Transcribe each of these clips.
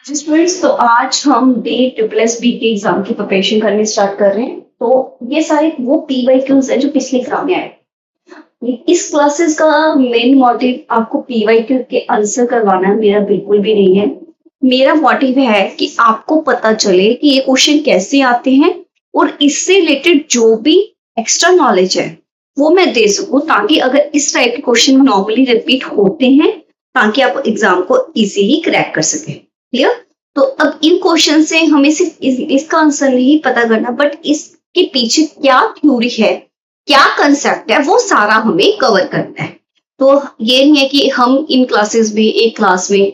जी students, तो आज हम डे ट्रिपल एस बी के एग्जाम की प्रिपरेशन करने स्टार्ट कर रहे हैं। तो ये सारे वो पी वाई क्यूज है जो पिछले एग्जाम में आए। इस क्लासेस का मेन मोटिव आपको पी वाई क्यू के आंसर करवाना मेरा बिल्कुल भी नहीं है। मेरा मोटिव है कि आपको पता चले कि ये क्वेश्चन कैसे आते हैं और इससे रिलेटेड जो भी एक्स्ट्रा नॉलेज है वो मैं दे सकूं, ताकि अगर इस टाइप के क्वेश्चन नॉर्मली रिपीट होते हैं ताकि आप एग्जाम को इजीली क्रैक कर सकें। क्लियर? तो अब इन क्वेश्चन से हमें सिर्फ इसका आंसर नहीं पता करना, बट इसके पीछे क्या थ्योरी है, क्या कंसेप्ट है, वो सारा हमें कवर करना है। तो ये नहीं है कि हम इन क्लासेस में एक क्लास में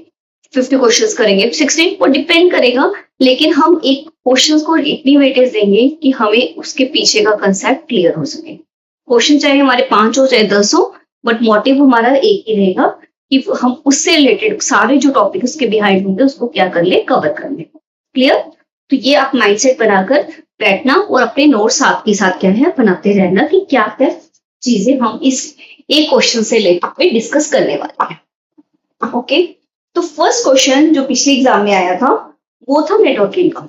50 क्वेश्चंस करेंगे, 16 को डिपेंड करेगा, लेकिन हम एक क्वेश्चंस को इतनी वेटेज देंगे कि हमें उसके पीछे का कंसेप्ट क्लियर हो सके। क्वेश्चन चाहे हमारे 5 हो चाहे 10 हो, बट मोटिव हमारा एक ही रहेगा कि हम उससे रिलेटेड सारे जो टॉपिक उसके बिहाइंड होंगे उसको क्या कर ले, कवर कर ले। क्लियर? तो ये आप माइंडसेट बनाकर बैठना और अपने नोट्स आपके साथ क्या है बनाते रहना कि क्या क्या चीजें हम इस एक क्वेश्चन से लेकर डिस्कस करने वाले हैं। ओके, तो फर्स्ट क्वेश्चन जो पिछले एग्जाम में आया था वो था नेटवर्किंग का।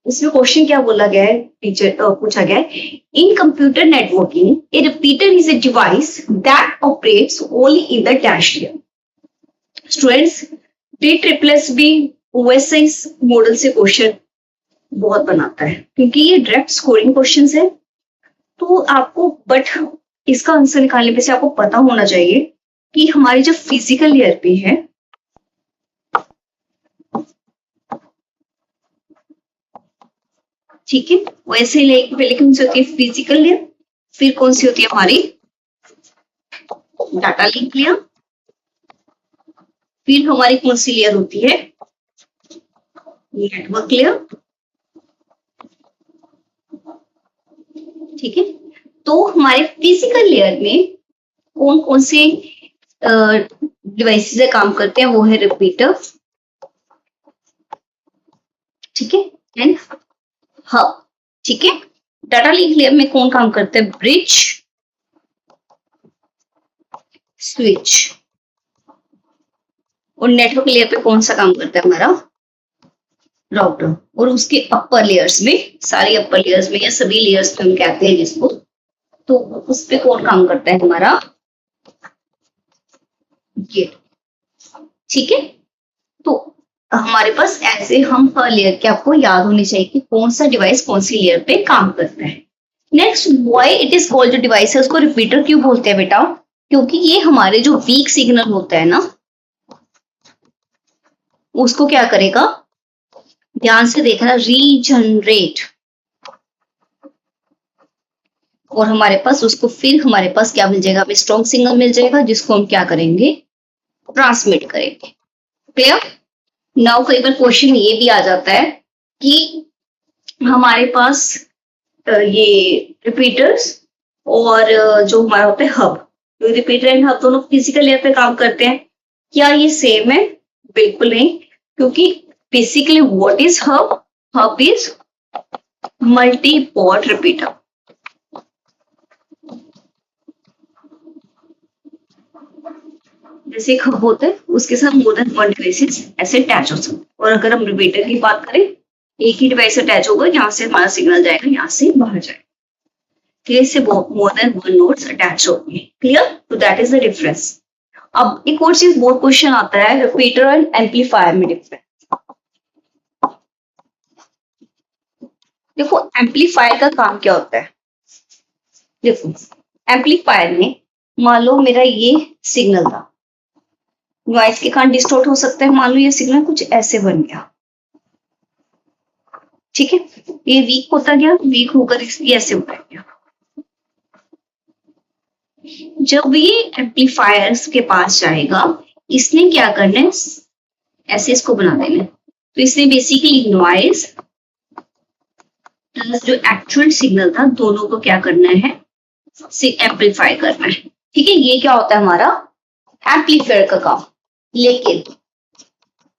इसमें क्वेश्चन क्या बोला गया है, टीचर पूछा गया है, in computer networking a repeater is a device that operates only in the dash year. Students, D triple S B वैसे इस मॉडल से क्वेश्चन बहुत बनाता है क्योंकि ये डायरेक्ट स्कोरिंग क्वेश्चन है। तो आपको बट इसका आंसर निकालने पे से आपको पता होना चाहिए कि हमारे जो फिजिकल ईयर पे है, ठीक है, वैसे पहले कौन सी होती है फिजिकल ईयर, फिर कौन सी होती है हमारी डाटा लिंक लेयर, फिर हमारी कौन सी लेयर होती है नेटवर्क लेयर। ठीक है, तो हमारे फिजिकल लेयर में कौन कौन से डिवाइसेस काम करते हैं, वो है रिपीटर, ठीक है, एंड हब। ठीक है, डाटा लिंक लेयर में कौन काम करता है, ब्रिज, स्विच, और नेटवर्क लेयर पे कौन सा काम करता है हमारा राउटर। और उसके अपर लेयर्स में, सारी अपर लेयर्स में या सभी लेयर्स में हम कहते हैं जिसको, तो उस पे कौन काम करता है हमारा गेट। ठीक है, तो हमारे पास ऐसे हम हर लेयर के आपको याद होनी चाहिए कि कौन सा डिवाइस कौन सी लेयर पे काम करता है। Next, why it is called, जो डिवाइस है उसको रिपीटर क्यों बोलते हैं बेटा, क्योंकि ये हमारे जो वीक सिग्नल होता है ना उसको क्या करेगा, ध्यान से देखना, रीजनरेट, और हमारे पास उसको फिर हमारे पास क्या मिल जाएगा, हमें स्ट्रॉन्ग सिग्नल मिल जाएगा जिसको हम क्या करेंगे, ट्रांसमिट करेंगे। क्लियर? नाउ कई बार क्वेश्चन ये भी आ जाता है कि हमारे पास ये रिपीटर्स और जो हमारा होता है हब, रिपीटर एंड हब दोनों फिजिकल लेयर पे काम करते हैं, क्या ये सेम है? बिल्कुल नहीं, क्योंकि basically what is hub, hub is multi port repeater. जैसे एक हब होता है उसके साथ मोर देन वन डिवाइसेस ऐसे अटैच हो सकते हैं, और अगर हम रिपीटर की बात करें एक ही डिवाइस अटैच होगा, यहाँ से हमारा सिग्नल जाएगा, यहाँ से बाहर जाएगा। क्लियर? से more than one nodes attach होंगे। क्लियर? तो दैट इज द डिफरेंस। अब एक और चीज बहुत क्वेश्चन आता है, रिपीटर एंड एम्पलीफायर में डिफरेंस। देखो एम्पलीफायर का काम क्या होता है, देखो एम्पलीफायर में मान लो मेरा ये सिग्नल था, नॉइस के कारण डिस्टॉर्ट हो सकता है, मान लो ये सिग्नल कुछ ऐसे बन गया, ठीक है, ये वीक होता गया, वीक होकर इसलिए ऐसे हो गया। जब ये एम्पलीफायर्स के पास जाएगा, इसने क्या करना है, ऐसे इसको बना देना, तो इसने बेसिकली नॉइस प्लस जो एक्चुअल सिग्नल था दोनों को क्या करना है, एम्पलीफाई करना है। ठीक है, ये क्या होता है हमारा एम्पलीफायर का काम। लेकिन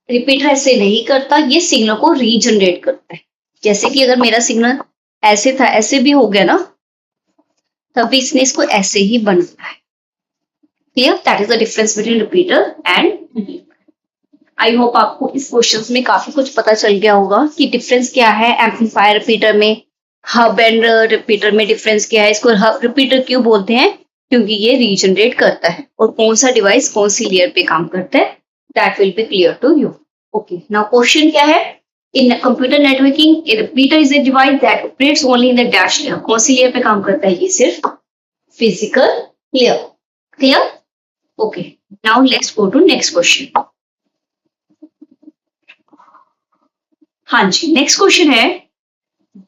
रिपीटर ऐसे नहीं करता, ये सिग्नल को रीजनरेट करता है। जैसे कि अगर मेरा सिग्नल ऐसे था, ऐसे भी हो गया ना, तभी इसने इसको ऐसे ही बनाना है। Clear? That is the difference between repeater and I hope आपको इस क्वेश्चंस में काफी कुछ पता चल गया होगा कि डिफरेंस क्या है एम्पलीफायर रिपीटर में, हब एंड रिपीटर में डिफरेंस क्या है, इसको हब रिपीटर क्यों बोलते हैं, क्योंकि ये रीजनरेट करता है, और कौन सा डिवाइस कौन सी लेयर पे काम करता है, that will be clear to you. Okay, now question क्या है, in computer networking a repeater is a device that operates only in the dash layer. कौन सी लेयर पे काम करता है, ये सिर्फ physical layer. Clear? Okay, now let's go to next question. हाँ जी, नेक्स्ट क्वेश्चन है,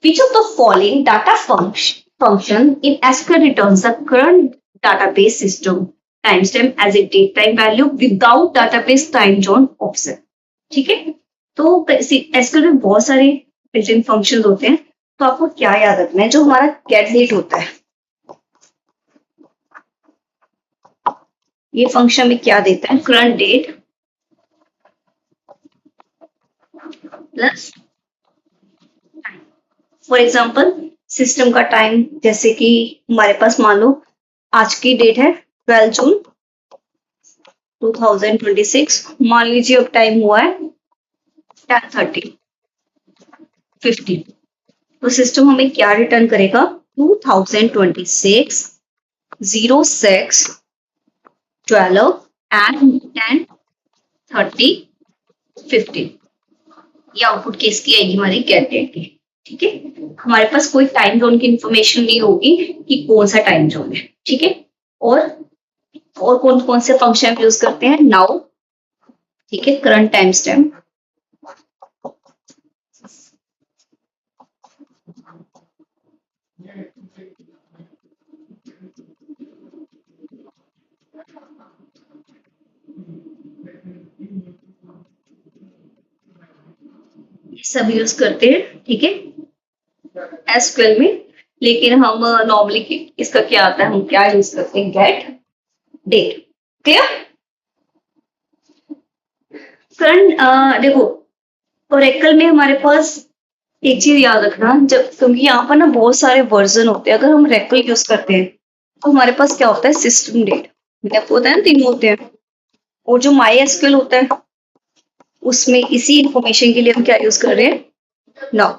which of the following data function in SQL returns the current database system timestamp as a date time value without database time zone option? ठीक है, तो SQL में बहुत सारे built-in functions होते हैं, तो आपको क्या याद रखना है, जो हमारा गेट डेट होता है, ये फंक्शन में क्या देता है, current date plus time. For example system का टाइम, जैसे कि हमारे पास मान लो आज की डेट है 12 जून 2026, मान लीजिए अब टाइम हुआ है 10:30 तो सिस्टम हमें क्या रिटर्न करेगा, 2026 06 12 and 10:30 15, ये आउटपुट केस की आएगी हमारी गेट डेट की। ठीक है, हमारे पास कोई टाइम जोन की इंफॉर्मेशन नहीं होगी कि कौन सा टाइम जोन है। ठीक है, और कौन कौन से फंक्शन यूज करते हैं, नाउ, ठीक है, करंट टाइम स्टैम्प, सब यूज करते हैं। ठीक है, एसक्यूएल में, लेकिन हम नॉर्मली इसका क्या आता है, हम क्या यूज करते हैं, गेट डेट। क्लियर? करंट देखो, ओरेकल में हमारे पास एक चीज याद रखना, जब, क्योंकि यहाँ पर ना बहुत सारे वर्जन होते हैं, अगर हम ओरेकल यूज करते हैं तो हमारे पास क्या होता है, सिस्टम डेट, मैंने आपको बताया ना 3 होते हैं, और जो माई एसक्यूएल होता है उसमें इसी इंफॉर्मेशन के लिए हम क्या यूज कर रहे हैं, नाउ,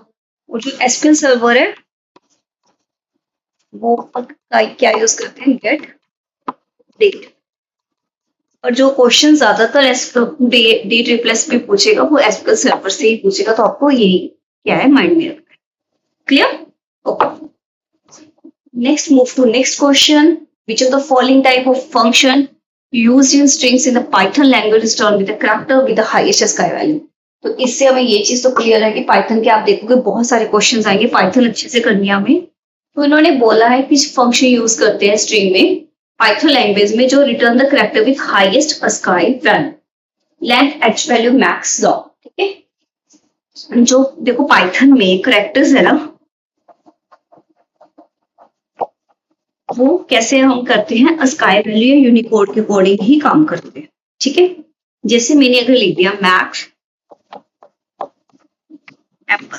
और जो एसक्यूएल सर्वर है वो क्या यूज करते हैं, गेट डेट। और जो क्वेश्चन ज्यादातर डेट रिप्लेस पे पूछेगा वो एसक्यूएल सर्वर से ही पूछेगा, तो आपको यही क्या है माइंड में रखना है। Clear? Okay, next move to next question, which of the following type of function used in strings in the Python language is termed with the character with the highest ASCII value? तो इससे हमें ये चीज तो clear है कि Python के आप देखोगे बहुत सारे क्वेश्चंस आएंगे, पाइथन अच्छे से करनी है हमें। तो इन्होंने बोला है कि फंक्शन यूज करते हैं स्ट्रिंग में पाइथन लैंग्वेज में जो return the character with highest ASCII value, length H value max long. ठीक है, जो देखो पाइथन में कैरेक्टर्स है ना, वो कैसे हम करते हैं, ASCII वैल्यू या यूनिकोड के अकॉर्डिंग ही काम करते हैं। ठीक है, जैसे मैंने अगर लिख दिया मैक्स एप्पल,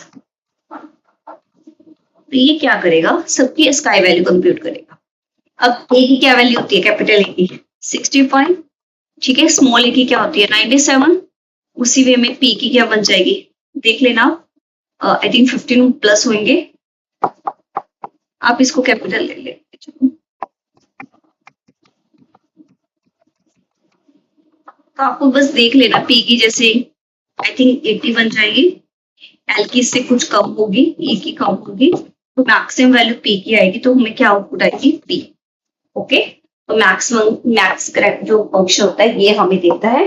तो ये क्या करेगा, सबकी ASCII वैल्यू कंप्यूट करेगा। अब ए की क्या वैल्यू होती है, कैपिटल ए की 65, ठीक है, स्मॉल ए की क्या होती है 97, उसी वे में पी की क्या बन जाएगी, देख लेना, आई थिंक 15 प्लस होंगे, आप इसको कैपिटल ले लें, तो आपको बस देख लेना, पी की जैसे आई थिंक 80 बन जाएगी, एल की इससे कुछ कम होगी, ई की कम होगी, तो मैक्सिमम वैल्यू पी की आएगी, तो हमें क्या आउटपुट आएगी, पी। ओके, तो मैक्स करेक्ट जो फंक्शन होता है ये हमें देता है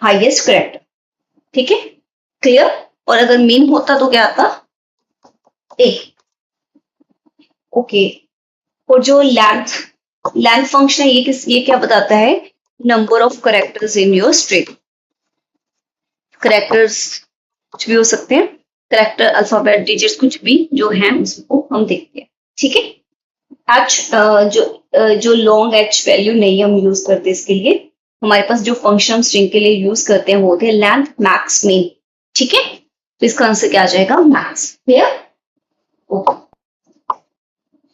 हाईएस्ट करेक्ट। ठीक है, क्लियर? और अगर मीन होता तो क्या आता, ए। ओके, और जो लेंथ फंक्शन है ये क्या बताता है, number of characters in your string. Characters कुछ भी हो सकते हैं, करेक्टर अल्फाबेट डिजिट्स कुछ भी जो हैं उसको हम देखते हैं। ठीक है, जो लॉन्ग एच वैल्यू नहीं हम यूज करते इसके लिए, हमारे पास जो फंक्शन स्ट्रिंग के लिए यूज करते हैं वो होते हैं लेंथ मैक्स मीन। ठीक है, तो इसका आंसर क्या आ जाएगा, max. Clear? Okay,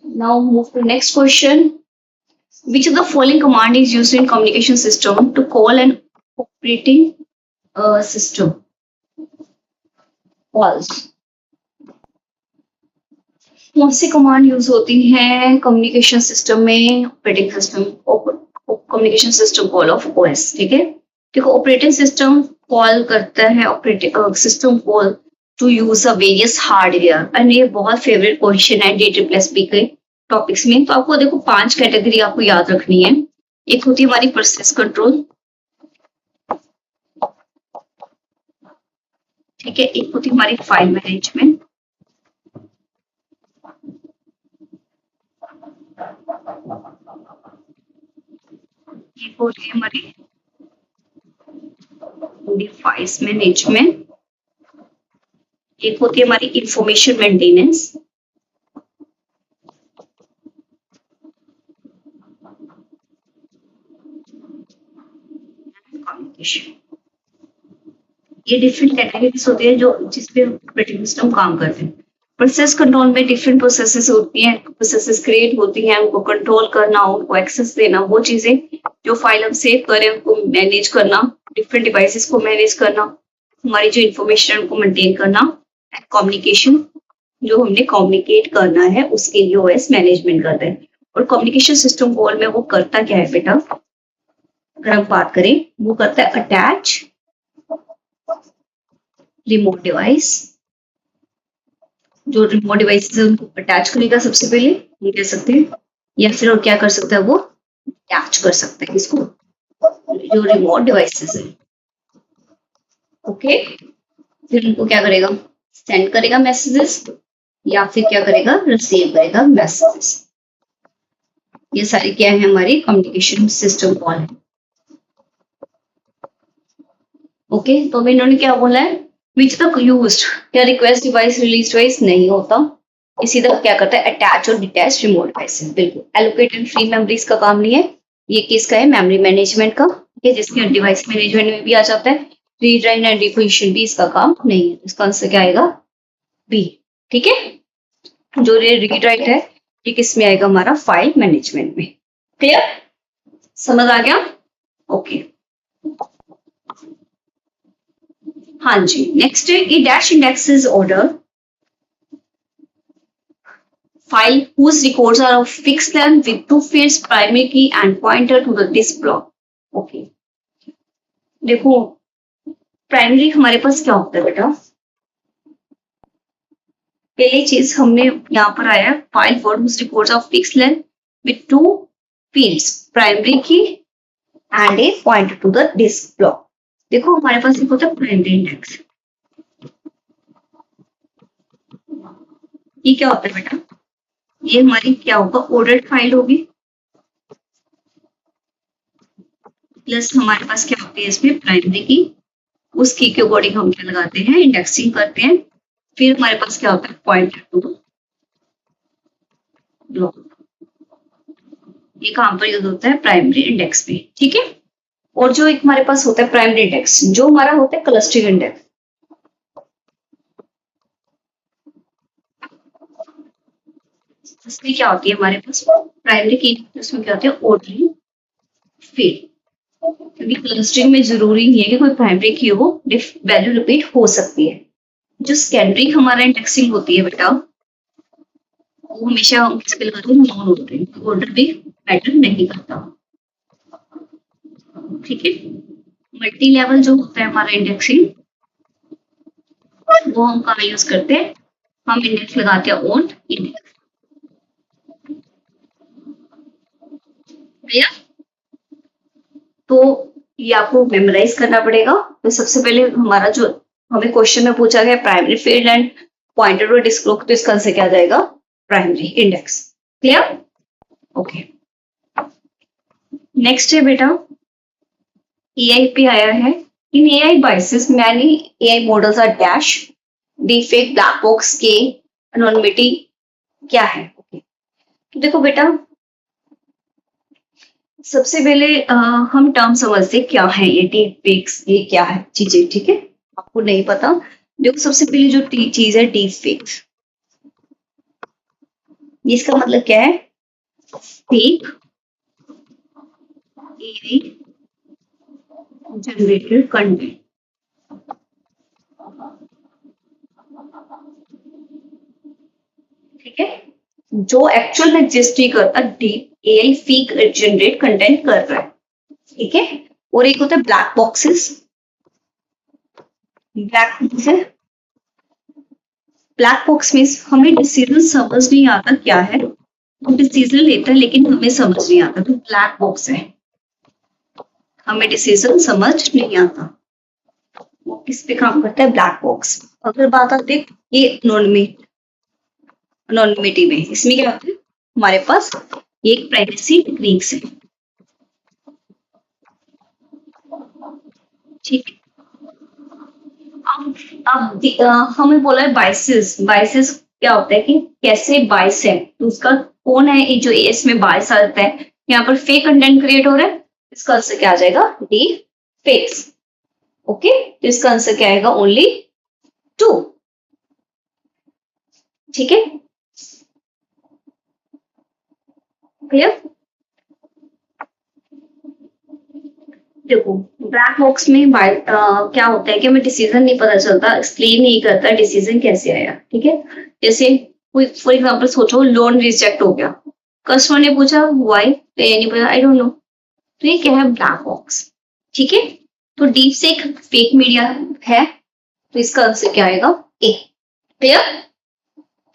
now move to next question, which of the following command is used in communication system to call an operating system calls, कौन सी कमांड यूज होती है कम्युनिकेशन सिस्टम में? Operating system communication system call of OS, ठीक है। देखो operating system call करता है operating system call to use a various hardware, and ये बहुत फेवरेट क्वेश्चन है DSSP के टॉपिक्स में। तो आपको देखो 5 कैटेगरी आपको याद रखनी है। एक होती है हमारी प्रोसेस कंट्रोल, ठीक है। एक होती है हमारी फाइल मैनेजमेंट, एक होती है हमारी डिवाइस मैनेजमेंट, एक होती है हमारी इंफॉर्मेशन मेंटेनेंस, कम्युनिकेशन। ये डिफरेंट कैटेगरीज होती है जो जिसपे ऑपरेटिंग सिस्टम काम करते हैं। प्रोसेस कंट्रोल में डिफरेंट प्रोसेसेस होती हैं, प्रोसेसेस क्रिएट होती हैं, उनको कंट्रोल करना, उनको एक्सेस देना, वो चीजें जो फाइल हम सेव करें उनको मैनेज करना, डिफरेंट डिवाइसेस को मैनेज करना, हमारी जो इंफॉर्मेशन उनको मेंटेन करना, एंड कम्युनिकेशन जो हमने कम्युनिकेट करना है उसके लिए ओएस मैनेजमेंट करते हैं। और कम्युनिकेशन सिस्टम कॉल में वो करता क्या है बेटा, अगर हम बात करें, वो करता है अटैच रिमोट डिवाइस। जो रिमोट डिवाइस है उनको अटैच करेगा सबसे पहले, ये कह सकते हैं, या फिर और क्या कर सकता है, वो अटैच कर सकते हैं इसको, जो रिमोट डिवाइसेस है, ओके। फिर उनको क्या करेगा, सेंड करेगा मैसेजेस, या फिर क्या करेगा, रिसीव करेगा मैसेजेस। ये सारी क्या है, हमारी कम्युनिकेशन सिस्टम कॉल है, ओके। तो अभी इन्होंने क्या बोला है, विच तक यूज्ड, क्या रिक्वेस्ट डिवाइस रिलीज डिवाइस नहीं होता, इसी तरह क्या करता है, अटैच और डिटैच रिमोट डिवाइसेस। बिल्कुल एलोकेट एंड फ्री मेमोरीज का काम नहीं है, ये किसका है, मेमोरी मैनेजमेंट का, ये जिसके डिवाइस मैनेजमेंट में भी आ जाता है। रीड राइट एंड रिपोजिशन भी इसका काम नहीं है, इसका आंसर क्या आएगा, बी, ठीक है। जो रीड राइट है ये किस में आएगा, हमारा फाइल मैनेजमेंट में। क्लियर, समझ आ गया, ओके। हाँ जी, नेक्स्ट है A dash indexes order file whose records are of fixed length with two fields, primary key and pointer to the disk block. Okay. देखो प्राइमरी हमारे पास क्या होता है बेटा, पहली चीज हमने यहाँ पर आया file for whose records of fixed length with two fields, primary key and a pointer to the disk block. देखो हमारे पास एक होता है प्राइमरी इंडेक्स, ये क्या होता है बेटा, ये हमारी क्या होगा, ऑर्डर्ड फाइल होगी, प्लस हमारे पास क्या होती है इसमें प्राइमरी की, उस की के अकॉर्डिंग हम क्या लगाते हैं, इंडेक्सिंग करते हैं। फिर हमारे पास क्या होता है, पॉइंटर टू ब्लॉक, ये कहां पर यूज होता है, प्राइमरी इंडेक्स में, ठीक है। और जो एक हमारे पास होता है प्राइमरी इंडेक्स, जो हमारा होता है क्लस्टरिंग इंडेक्स, इसमें क्या होती है हमारे पास प्राइमरी की, उसमें क्या होती है, ऑर्डरिंग फील्ड, क्योंकि क्लस्टरिंग में जरूरी नहीं है कि कोई प्राइमरी की हो, वैल्यू रिपीट हो सकती है। जो सेकेंडरी हमारा इंडेक्सिंग होती है बेटा, वो हमेशा हम किस पे लगाते हैं, नॉन ऑर्डरिंग, ऑर्डर भी मैटर नहीं करता, ठीक है। मल्टी लेवल जो होता है हमारा इंडेक्सिंग, वो हम कहाँ यूज करते हैं, हम इंडेक्स लगाते हैं ऑन इंडेक्स, क्लियर। तो ये आपको मेमोराइज करना पड़ेगा। तो सबसे पहले हमारा जो हमें क्वेश्चन में पूछा गया primary field and pointer to disk block, तो इसका आंसर क्या जाएगा, primary index, clear, okay. Next है बेटा, एआई पे आया है, in AI biases many AI models are dash defect black box के एनोनिमिटी क्या है, ओके। तो देखो बेटा सबसे पहले हम टर्म समझते क्या है, ये डीफेक्ट्स ये क्या है चीजें, ठीक है। आपको नहीं पता, देखो सबसे पहले जो चीज है डीफेक्ट्स, इसका मतलब क्या है, फेक एआई जनरेटेड कंटेंट, ठीक है, जो एक्चुअल में एग्जिस्ट नहीं करता, deep AI fake generate content कर रहा है, ठीक है। और एक होता है ब्लैक बॉक्सेस। ब्लैक बॉक्स में हमें डिसीजन समझ नहीं आता क्या है, हम डिसीजन लेते हैं लेकिन हमें समझ नहीं आता, तो ब्लैक बॉक्स है, हमें डिसीजन समझ नहीं आता। वो किस पे काम करता है? Black box. अगर बात आती है ये एनोनिमिटी में, इसमें क्या होता है, हमारे पास ये एक प्राइवेसी टेक्निक्स है, ठीक है। अब हमें बोला है बाइसेस। बाइसेस क्या होता है कि कैसे बाइस है, तो उसका कौन है ये जो इसमें बाइस आता है, यहाँ पर फेक कंटेंट क्रिएट हो रहा है, इसका आंसर क्या आ जाएगा? D fakes. ओके, तो इसका आंसर क्या आएगा? ओनली 2, ठीक है, क्लियर। देखो ब्लैक बॉक्स में क्या होता है कि हमें डिसीजन नहीं पता चलता, एक्सप्लेन नहीं करता डिसीजन कैसे आया, ठीक है। जैसे कोई फॉर एग्जांपल सोचो लोन रिजेक्ट हो गया, कस्टमर ने पूछा व्हाई, तो ये नहीं पता, आई डोंट नो, तो ये क्या है? ब्लैक बॉक्स, ठीक है। तो डीप से एक फेक मीडिया है, तो इसका आंसर क्या आएगा? ए, क्लियर।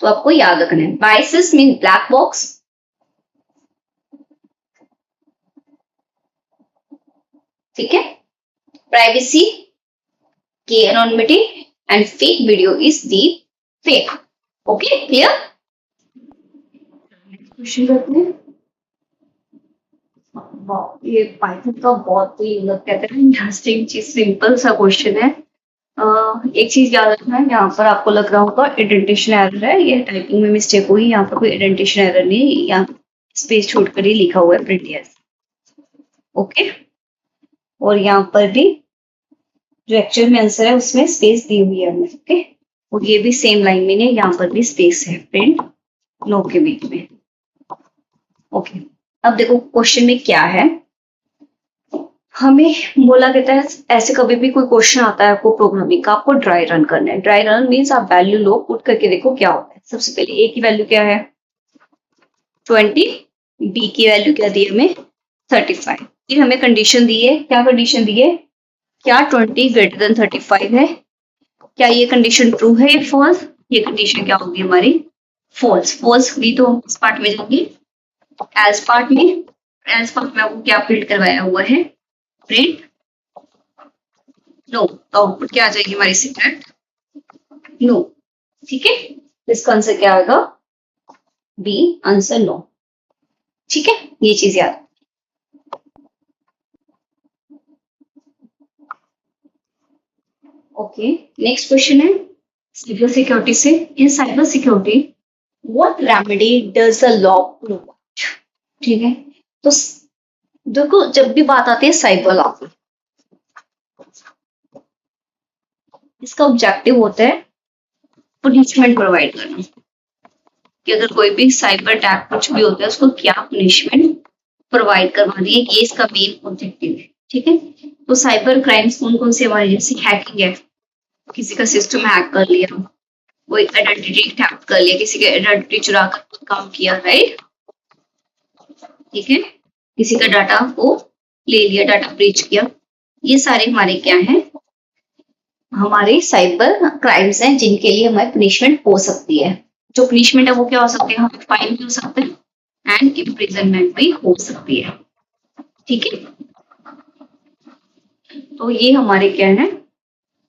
तो आपको याद रखना है बायसेस मीन ब्लैक बॉक्स, ठीक है। प्राइवेसी की anonymity and fake video is the fake. Okay, clear. Next question करते हैं। ये पाइथन का बहुत ही कहते हैं इंटरेस्टिंग चीज, सिंपल सा क्वेश्चन है। एक चीज याद रखना है, यहाँ पर आपको लग रहा होगा इडेंटेशन एरर है, ये टाइपिंग में मिस्टेक हुई, यहाँ पर कोई इडेंटेशन एरर नहीं, यहाँ स्पेस छोड़कर ही लिखा हुआ है प्रिंट यस, ओके। और यहाँ पर भी जो एक्चुअल में आंसर है उसमें स्पेस दी हुई है हमने, ओके। और ये भी सेम लाइन में है, यहाँ पर भी स्पेस है प्रिंट नो के बीच में, ओके। अब देखो क्वेश्चन में क्या है, हमें बोला कहता है ऐसे कभी भी कोई क्वेश्चन आता है आपको प्रोग्रामिंग का, आपको ड्राई रन करना है। ड्राई रन मीन्स आप वैल्यू लो, पुट करके देखो क्या होता है। सबसे पहले ए की वैल्यू क्या है? 20, बी की वैल्यू क्या दी है हमें? 35। फिर हमें कंडीशन दी है, क्या कंडीशन दी है? क्या 20 ग्रेटर देन 35 है? क्या ये कंडीशन ट्रू है या फॉल्स? ये कंडीशन क्या होगी हमारी? फॉल्स। फॉल्स हुई तो इस पार्ट में जाएंगे एल्स पार्ट में। एल्स पार्ट में आपको क्या प्रिंट करवाया हुआ है? Print no. तो आउटपुट क्या आ जाएगी हमारी? सीक्रेट नो, ठीक है। इसका आंसर क्या आएगा? बी, आंसर नो, ठीक है। ये चीज याद। ओके, नेक्स्ट क्वेश्चन है साइबर सिक्योरिटी से। In cyber security what remedy does the law provide? ठीक है, तो देखो जब भी बात आती है साइबर लॉ, इसका ऑब्जेक्टिव होता है पनिशमेंट प्रोवाइड करना, कि अगर कोई भी साइबर अटैक कुछ भी होता है उसको क्या पनिशमेंट प्रोवाइड करवानी है, ये इसका मेन ऑब्जेक्टिव है, ठीक है। तो साइबर क्राइम्स कौन कौन से हमारे, जैसे हैकिंग है, किसी का सिस्टम हैक कर लिया, कोई आइडेंटिटी थेफ्ट कर लिया, किसी का आइडेंटिटी चुरा कर काम किया, राइट, ठीक है। किसी का डाटा को ले लिया, डाटा ब्रीच किया, ये सारे हमारे क्या हैं? हमारे साइबर क्राइम्स हैं जिनके लिए हमारी पनिशमेंट हो सकती है। जो पनिशमेंट है वो क्या हो सकती है? हमें फाइन भी हो सकते हैं एंड इम्प्रिजनमेंट भी हो सकती है, ठीक है। तो ये हमारे क्या है,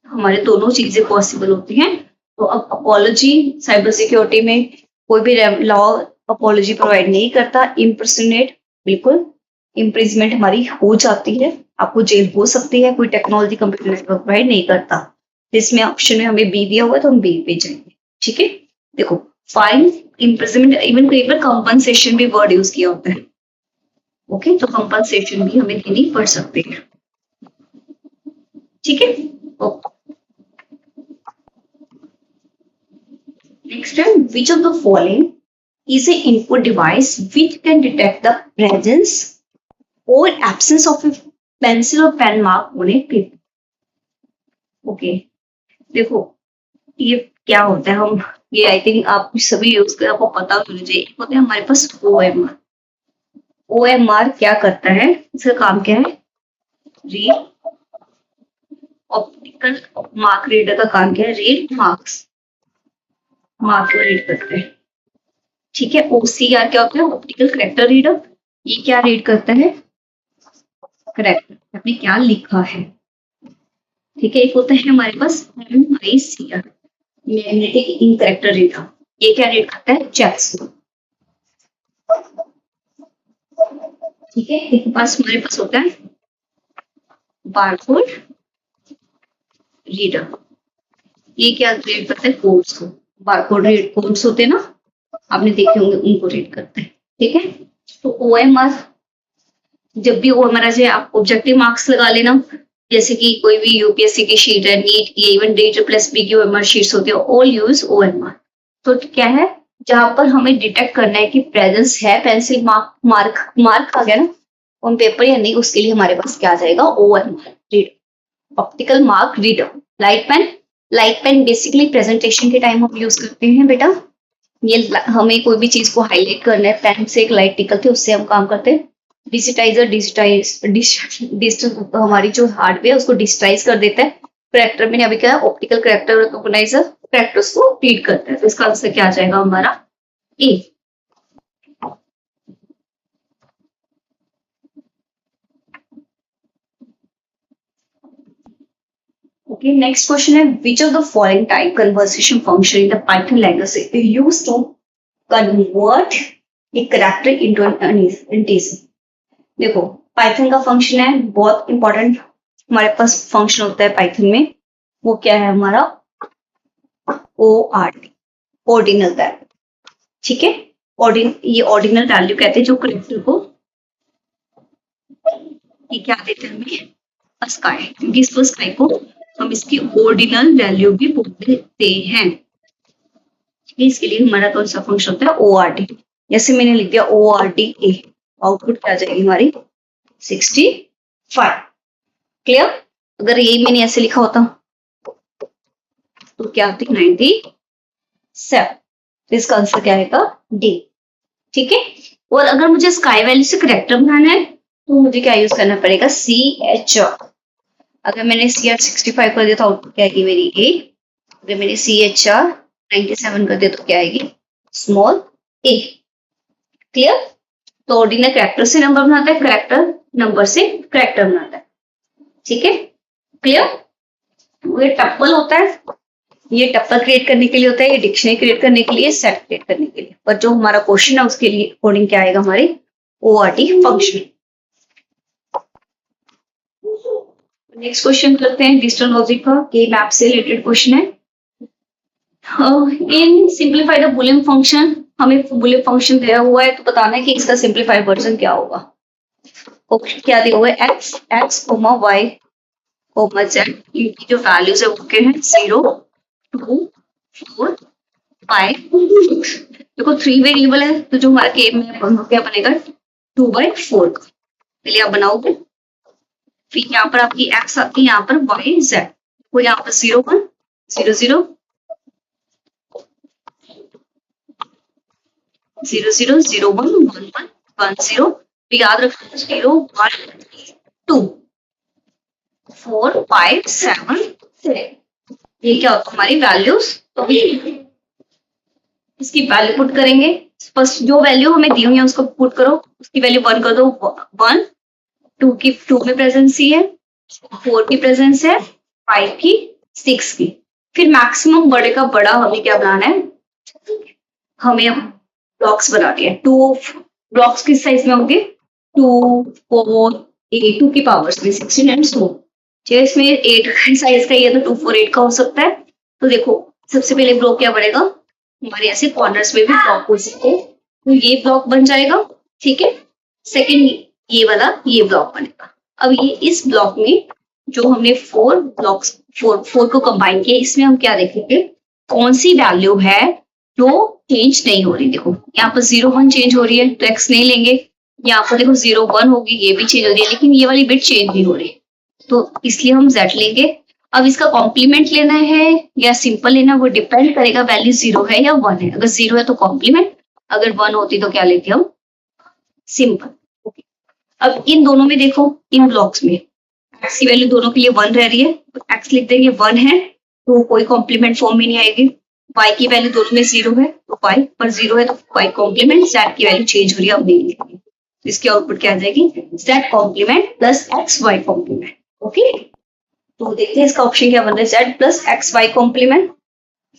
हमारे दोनों चीजें पॉसिबल होती हैं। तो अब अपॉलॉजी साइबर सिक्योरिटी में कोई भी लॉ अपॉलॉजी प्रोवाइड नहीं करता। इम्पर्सनेट बिल्कुल, इम्प्रिजमेंट हमारी हो जाती है, आपको जेल हो सकती है। कोई टेक्नोलॉजी कंप्यूटर नेटवर्क प्रोवाइड नहीं करता। इसमें ऑप्शन में हमें बी दिया हुआ है तो हम बी पे जाएंगे, ठीक है। देखो फाइन, इम्प्रिजमेंट, इवन कई बार कंपनसेशन भी वर्ड यूज किया होता है, ओके। तो कंपनसेशन भी हमें देनी पड़ सकती है, ठीक है। Next one, which of the following is an input device which can detect the presence or absence of a pencil or pen mark on a paper? Okay, देखो ये क्या होता है, हम ये आई थिंक आप सभी यूज कर, आपको पता होना चाहिए। एक होता है हमारे पास OMR। OMR क्या करता है, इसका काम क्या है, रीड ऑप्टिकल मार्क रीडर का काम क्या है, रीड मार्क्स, मार्क को रीड करते हैं। ठीक है, OCR क्या होता है, ऑप्टिकल करेक्टर रीडर। ये क्या रीड करता है, करेक्टर, आपने क्या लिखा है। ठीक है, एक होता है हमारे पास MICR, magnetic ink character reader. ये क्या रीड करता है, चेक्स। ठीक है, एक पास हमारे पास होता है बारकोड रीडर। ये क्या रीड करता है, कोड्स को। बारकोड रीड कोड्स होते हैं ना, आपने देखे होंगे, उनको रीड करते हैं। ठीक है, तो OMR, जब भी OMR से आप ऑब्जेक्टिव मार्क्स लगा लेना, जैसे कि कोई भी UPSC की शीट है, नीट की, इवन DSSB की OMR शीट्स होती है, ऑल यूज OMR। तो क्या है, जहां पर हमें डिटेक्ट करना है कि प्रेजेंस है पेंसिल मार्क आ गया ना ऑन पेपर या नहीं, उसके लिए हमारे पास क्या आ जाएगा, OMR reader, optical mark reader. Light pen basically presentation के टाइम हम यूज करते हैं बेटा। ये हमें कोई भी चीज को हाईलाइट करना है, पेन से एक लाइट निकलती है, उससे हम काम करते हैं। डिजिटाइजर हमारी जो हार्डवेयर उसको डिजिटाइज कर देता है। करेक्टर मैंने अभी क्या है, ऑप्टिकल करेक्टर रिकॉग्नाइजर करेक्टर्स को रीड करता है। तो इसका आंसर क्या आ जाएगा हमारा, ए। Okay, next question है, which of the following type conversation function in the Python language is used to convert a character into an integer? देखो, पाइथन का फंक्शन है, बहुत इंपॉर्टेंट हमारे पास फंक्शन होता है पाइथन में। वो क्या है हमारा, ORD, ऑर्डिनल वैल्यू। ठीक है, ये ऑर्डिनल वैल्यू कहते हैं जो करेक्टर को, ये क्या देते हैं हमें, स्काई, क्योंकि इस स्काई को हम इसकी ऑर्डिनल वैल्यू भी बोल देते हैं। इसके लिए हमारा कौन सा फंक्शन होता है, ORD। जैसे मैंने लिख दिया ORDA, आउटपुट क्या आ जाएगी हमारी 65। क्लियर, अगर यही मैंने ऐसे लिखा होता तो क्या आती 97। इसका आंसर क्या आएगा, D। ठीक है, और अगर मुझे स्काई वैल्यू से करेक्टर बनाना है तो मुझे क्या यूज करना पड़ेगा, CHR। अगर मैंने CHR 65 कर दिया तो आउटपुट क्या आएगी मेरी A। अगर मैंने CHR 97 कर दिया तो क्या आएगी, स्मॉल a। क्लियर, तो ऑर्डिनल करेक्टर से नंबर बनाता है, करेक्टर नंबर से करेक्टर बनाता है। ठीक है, क्लियर। ये टप्पल होता है, ये टप्पल क्रिएट करने के लिए होता है, ये डिक्शनरी क्रिएट करने के लिए, सेट क्रिएट करने के लिए। पर जो हमारा क्वेश्चन है उसके लिए अकॉर्डिंग क्या आएगा, हमारी ORD फंक्शन। नेक्स्ट क्वेश्चन करते हैं डिजिटल लॉजिक का, के मैप से रिलेटेड क्वेश्चन है। इन सिंप्लीफाई द बुलियन फंक्शन, हमें बुलियन फंक्शन दिया हुआ है तो बताना है कि इसका सिंप्लीफाइड वर्जन क्या होगा। ओके, क्या दिया हुआ है, x, y, z, इनकी जो वैल्यूज है वो क्या है, 0, 2, 4, 5, 6। देखो 3 वेरिएबल है तो जो हमारा के में क्या बनेगा, 2/4 का। पहले आप बनाओगे, फिर यहाँ पर आपकी x आती है, यहाँ पर y, z, वो यहाँ पर 0, 1, 0, 0, 0, 0, 0, 1, 1, 1, 1, 0। तो याद रखना 0, 1, 2, 4, 5, 7, 6। ये क्या होता है हमारी वैल्यूज। तो इसकी वैल्यू पुट करेंगे, फर्स्ट जो वैल्यू हमें दी हुई है उसको पुट करो, उसकी वैल्यू 1 कर दो, 1, 2 की 2 में प्रेजेंस ही है, 4 की प्रेजेंस है, 5 की, 6 की। फिर मैक्सिमम बड़े का बड़ा हमें क्या बनाना है, हमें ब्लॉक्स बनाने हैं। 2 ब्लॉक्स किस साइज में होंगे, 2, 4, 8, 2 की पावर्स में 16 एंड so। चाहे इसमें 8 साइज का ही है तो 2, 4, 8 का हो सकता है। तो देखो सबसे पहले ब्लॉक क्या बनेगा, हमारे ऐसे कॉर्नर्स में भी ब्लॉक हो सकते हैं, तो ये ब्लॉक बन जाएगा। ठीक है, सेकेंड ये वाला ये ब्लॉक बनेगा। अब ये इस ब्लॉक में जो हमने 4 ब्लॉक्स 4 को कंबाइन किया, इसमें हम क्या देखेंगे, कौन सी वैल्यू है जो चेंज नहीं हो रही। देखो यहाँ पर 0, 1 चेंज हो रही है तो x नहीं लेंगे, यहाँ पर देखो 0, 1 होगी, ये भी चेंज हो रही है, लेकिन ये वाली बिट चेंज नहीं हो रही है तो इसलिए हम z लेंगे। अब इसका कॉम्प्लीमेंट लेना है या सिंपल लेना, वो डिपेंड करेगा वैल्यू 0 है या 1 है। अगर 0 है तो कॉम्प्लीमेंट, अगर 1 होती तो क्या लेते हम, सिंपल। ओके, अब इन दोनों में देखो, इन ब्लॉक्स में एक्स की वैल्यू दोनों के लिए 1 रह रही है, तो एक्स लिख देंगे 1 है तो कोई कॉम्प्लीमेंट फॉर्म में नहीं आएगी। y की वैल्यू दोनों में 0 है तो y पर 0 है तो y कॉम्प्लीमेंट, z की वैल्यू चेंज हो रही है, अब नहीं लिखेंगे। इसकी आउटपुट क्या आ जाएगी, z complement plus X Y complement. Okay, तो देखते हैं इसका ऑप्शन क्या बन रहा है, z plus X Y complement,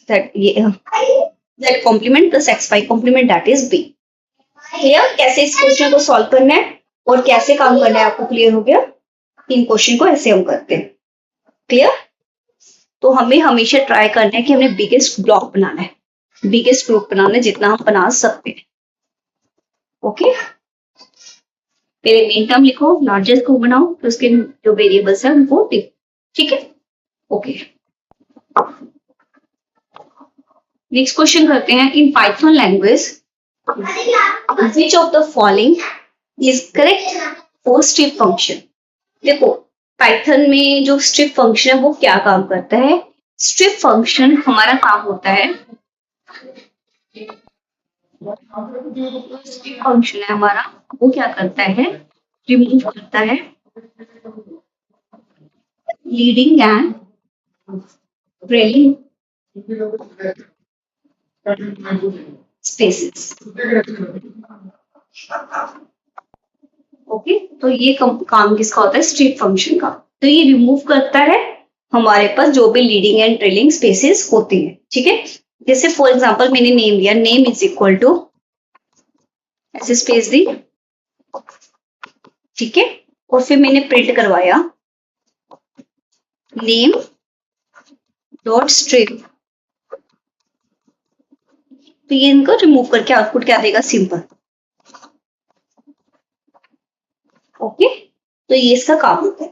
z complement plus X Y complement, that is B. Clear, कैसे इस क्वेश्चन को सॉल्व करना है और कैसे काम करना है आपको क्लियर हो गया। इन क्वेश्चन को ऐसे हम करते हैं। क्लियर, तो हमें हमेशा ट्राई करना है कि हमने बिगेस्ट ब्लॉक बनाना है, बिगेस्ट ग्रुप बनाना है जितना हम बना सकते हैं। ओके, पहले मेन टर्म लिखो, लार्जेस्ट ग्रुप बनाओ, तो उसके जो वेरिएबल्स है उनको लिखो। ठीक है, ओके। नेक्स्ट क्वेश्चन करते हैं, इन Python language which of the following is correct for strip function. देखो, पाइथन में जो स्ट्रिप फंक्शन है वो क्या काम करता है, स्ट्रिप फंक्शन हमारा काम होता है, स्ट्रिप फंक्शन है हमारा, वो क्या करता है, रिमूव करता है leading and trailing spaces. Okay, तो ये काम किसका होता है, स्ट्रिप फंक्शन का। तो ये रिमूव करता है हमारे पास जो भी लीडिंग एंड ट्रेलिंग स्पेसेस होते हैं। ठीक है, जैसे फॉर एग्जांपल मैंने नेम लिया, नेम इज इक्वल टू, ऐसे स्पेस दी, ठीक है, और फिर मैंने प्रिंट करवाया नेम डॉट स्ट्रिप, तो ये इनको रिमूव करके आउटपुट क्या देगा, सिंपल। ओके, तो ये इसका काम होता है,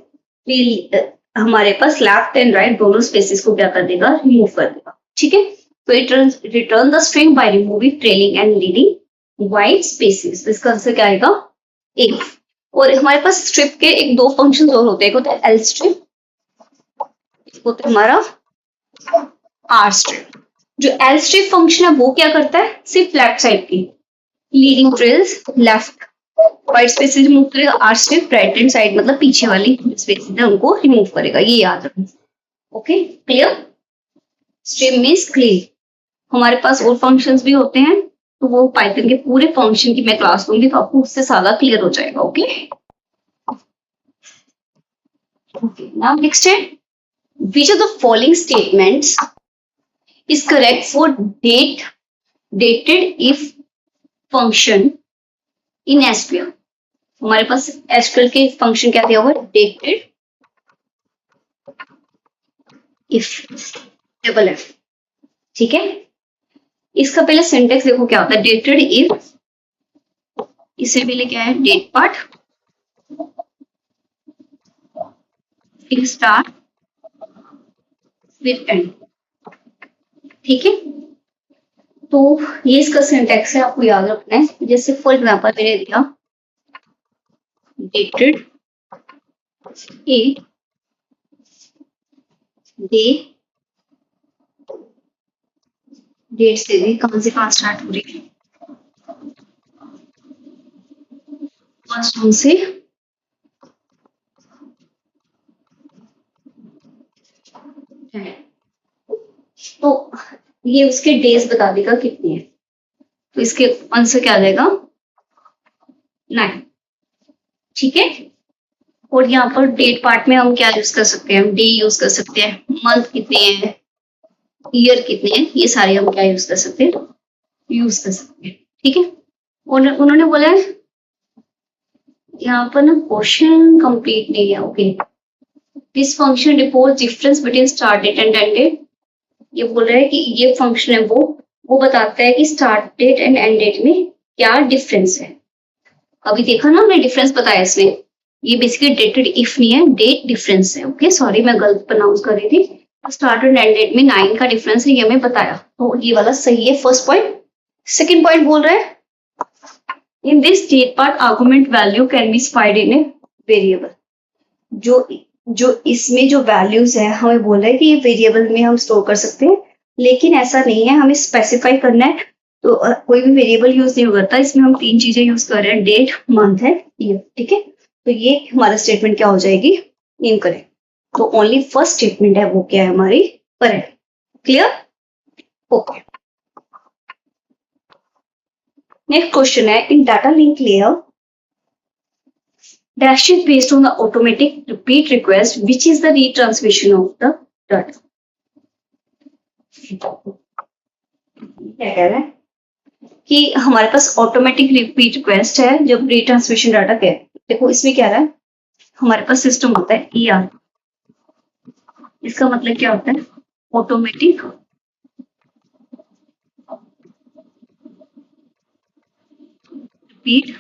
हमारे पास लेफ्ट एंड राइट दोनों स्पेसेस को क्या कर देगा, रिमूव कर देगा। ठीक है, तो it return the string by removing trailing and leading white spaces. इसका आंसर क्या आएगा, ए। और हमारे पास स्ट्रिप के एक दो फंक्शंस और होते हैं, एक होता है एल स्ट्रिप, एक होता है हमारा आर स्ट्रिप। जो एल स्ट्रिप फंक्शन है वो क्या करता है, सिर्फ लेफ्ट साइड की leading trails left white spaces remove करेगा, R strip right hand side मतलब पीछे वाली स्पेसेस है उनको रिमूव करेगा, ये याद रखना। Okay, clear, strip means clear. हमारे पास और फंक्शंस भी होते हैं, तो वो पाइथन के पूरे फंक्शन की मैं क्लास लूंगी तो आपको उससे ज्यादा क्लियर हो जाएगा। ओके, ओके, नाउ नेक्स्ट है, which of the following statements is correct for dated if function in SQL। हमारे पास SQL के फंक्शन क्या दिया हुआ है, dated if, डबल एफ। ठीक है, इसका पहले सिंटेक्स देखो क्या होता है, dated if, इससे पहले क्या है, डेट पार्ट, फिर स्टार्ट, फिर एंड। ठीक है, तो ये इसका सिंटेक्स है, आपको याद रखना है। जैसे फॉर एग्जांपल मैंने दिया डेटेड ए डे, डेट से भी कहां से कहां स्टार्ट हो रही है, फर्स्ट वन से तो ये उसके डेज बता देगा कितनी है, तो इसके आंसर क्या आ जाएगा, 9। ठीक है, और यहाँ पर डेट पार्ट में हम क्या यूज कर सकते हैं, डे यूज कर सकते हैं, मंथ कितने हैं, ईयर कितने हैं, ये सारे हम क्या यूज कर सकते हैं, यूज कर सकते हैं। ठीक है, और उन्होंने बोला है यहाँ पर ना क्वेश्चन कंप्लीट नहीं है। Okay, this function report difference between start date and end date. ये बोल रहा है कि ये फंक्शन है वो बताता है कि start date and end date में क्या डिफरेंस है। अभी देखा ना हमने डिफरेंस बताया इसमें, ये बेसिकली डेटेड इफ नहीं है, डेट डिफरेंस है। ओके, सॉरी मैं गलत प्रोनाउंस कर रही थी। स्टार्ट एंड एंड डेट में 9 का डिफरेंस है, ये हमें बताया, तो ये वाला सही है फर्स्ट पॉइंट। सेकेंड पॉइंट बोल रहा है in this date part argument value can be spied in a variable. जो जो इसमें जो वैल्यूज है हमें बोल रहा है कि ये वेरिएबल में हम स्टोर कर सकते हैं, लेकिन ऐसा नहीं है, हमें स्पेसिफाई करना है। तो कोई भी वेरिएबल यूज नहीं करता, इसमें हम 3 चीजें यूज कर रहे हैं, डेट, मंथ है, ईयर। ठीक है, तो ये हमारा स्टेटमेंट क्या हो जाएगी, इनकरेक्ट। तो ओनली फर्स्ट स्टेटमेंट है वो क्या है हमारी correct. Clear? Okay. Next question है, in data link layer dash is based on the automatic repeat request, which is the retransmission of the data. क्या कह रहा है कि हमारे पास ऑटोमेटिक रिपीट रिक्वेस्ट है जब रिट्रांसमिशन डाटा के। देखो इसमें क्या रहा है, हमारे पास सिस्टम होता है ER, इसका मतलब क्या होता है, ऑटोमेटिक रिपीट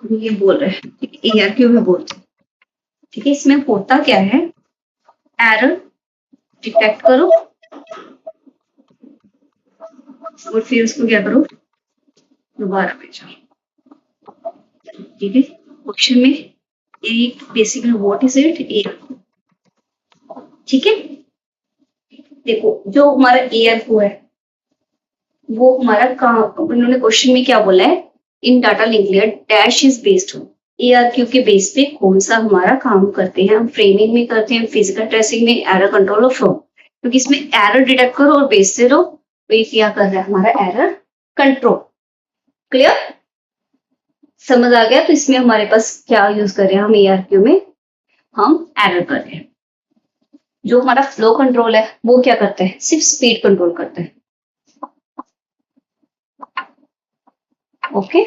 ये बोल रहे हैं, ARQ में बोलते हैं। ठीक है, इसमें होता क्या है, एरर डिटेक्ट करो और फिर उसको क्या करो, दोबारा भेजो। ठीक है, क्वेश्चन में एक basically what is it, ARQ। ठीक है, देखो जो हमारा ARQ है वो हमारा काम, उन्होंने क्वेश्चन में क्या बोला है, in data link layer dash is based on ARQ के बेस पे कौन सा हमारा काम करते हैं, हम फ्रेमिंग में करते हैं, फिजिकल ट्रेसिंग में, एरर कंट्रोल और फ्लो। क्योंकि इसमें एरर डिटेक्ट करो और बेस से रहो, तो ये क्या कर रहा है हमारा एरर कंट्रोल। क्लियर? समझ आ गया? तो इसमें हमारे पास क्या यूज कर रहे हैं हम, ARQ में हम एरर कर रहे हैं। जो हमारा फ्लो कंट्रोल है वो क्या करते हैं, सिर्फ स्पीड कंट्रोल करते हैं। ओके,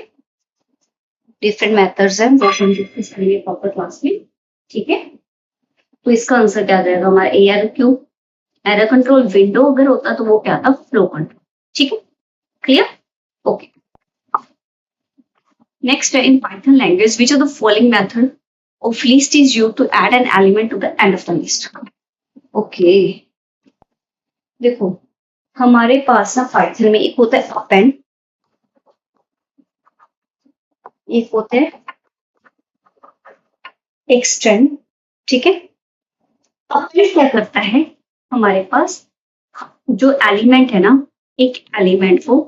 डिफरेंट मेथड्स हैं वो हम डिस्कस करेंगे प्रॉपर क्लास में। ठीक है, तो इसका आंसर क्या जाएगा हमारा ARQ, एरर कंट्रोल विंडो अगर होता तो वो क्या था, फ्लो कंट्रोल। ठीक है, क्लियर? ओके। नेक्स्ट है, in Python language which are the following method of list is used to add an element to the end of the list. Okay, देखो हमारे पास ना पाइथन में एक होता है अपेंड, एक होते हैं एक्सटेंड। ठीक है, अपेंड क्या करता है, हमारे पास जो एलिमेंट है ना, एक एलिमेंट को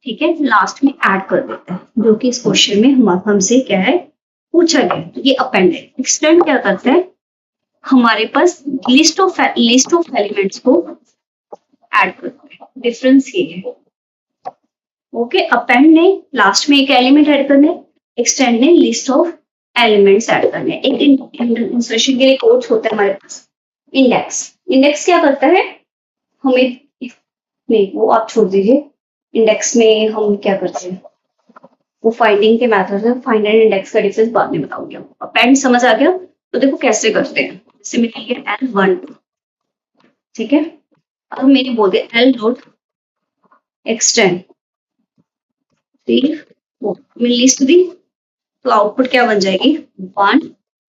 ठीक है लास्ट में ऐड कर देता है, जो कि इस क्वेश्चन में हमसे क्या है पूछा गया, तो ये अपेंड है। एक्सटेंड क्या करता है, हमारे पास लिस्ट ऑफ एलिमेंट्स को ऐड करता है। डिफरेंस ये है। ओके, अपेंड ने लास्ट में एक एलिमेंट ऐड करने, एक्सटेंड ने लिस्ट ऑफ एलिमेंट्स ऐड करने। एक इंसर्शन के लिए कोड्स होता है हमारे पास, इंडेक्स। इंडेक्स क्या करता है, हमें नहीं वो आप छोड़ दीजिए, इंडेक्स में हम क्या करते हैं वो फाइंडिंग के मेथड है, फाइंड एंड इंडेक्स का डिफरेंस बाद में बताऊंगी। अपेंड समझ आ गया? तो देखो कैसे करते हैं, जैसे मैं लिख गया L1, ठीक है, अब मैंने बोल दिया L डॉट एक्सटेंड 3 4, मैं लिस्ट दी तो आउटपुट क्या बन जाएगी 1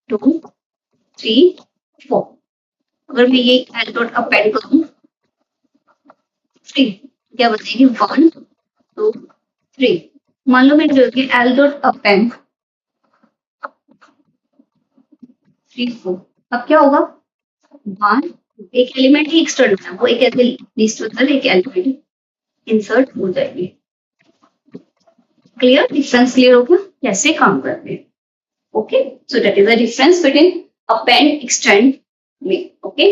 2 3 4। अगर मैं ये L डॉट अपेंड करूं 3, क्या बन जाएगी 1 2 3। मान लो मैंने जो किया L डॉट अपेंड 3 4, अब क्या होगा 1, एक एलिमेंट ही एक्सटर्नल है, वो एक ऐसे लिस्ट होता है, एक एलिमेंट इंसर्ट हो जाएगी। क्लियर? डिफरेंस क्लियर हो गया कैसे काम करते हैं? Okay, so that is the difference between append extend में। ओके,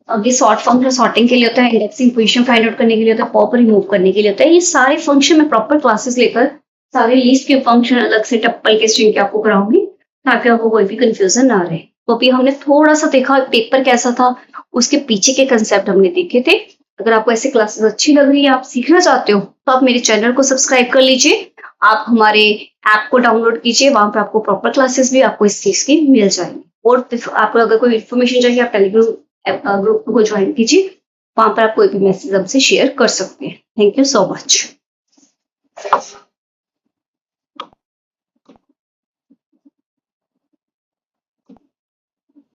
अब ये सॉर्ट फंक्शन सॉर्टिंग के लिए होता है, इंडेक्सिंग पोजीशन फाइंड आउट करने के लिए होता है, पॉप रिमूव करने के लिए होता है। ये सारे फंक्शन में प्रॉपर क्लासेस लेकर सारे लिस्ट के फंक्शन अलग से टप्पल के स्ट्रिंग के आपको कराऊंगी, ताकि आपको कोई भी कंफ्यूजन ना रहे। तो अभी हमने थोड़ा सा देखा पेपर कैसा था, उसके पीछे के कंसेप्ट हमने देखे थे। अगर आपको ऐसे क्लासेस अच्छी लग रही है, आप सीखना चाहते हो, तो आप मेरे चैनल को सब्सक्राइब कर लीजिए, आप हमारे ऐप को डाउनलोड कीजिए, वहां पे आपको प्रॉपर क्लासेस भी आपको इस चीज की मिल जाएंगी। और आपको अगर कोई इन्फॉर्मेशन चाहिए, आप टेलीग्राम ग्रुप को ज्वाइन कीजिए, वहां पर आप कोई भी मैसेज हमसे शेयर कर सकते हैं। Thank you so much.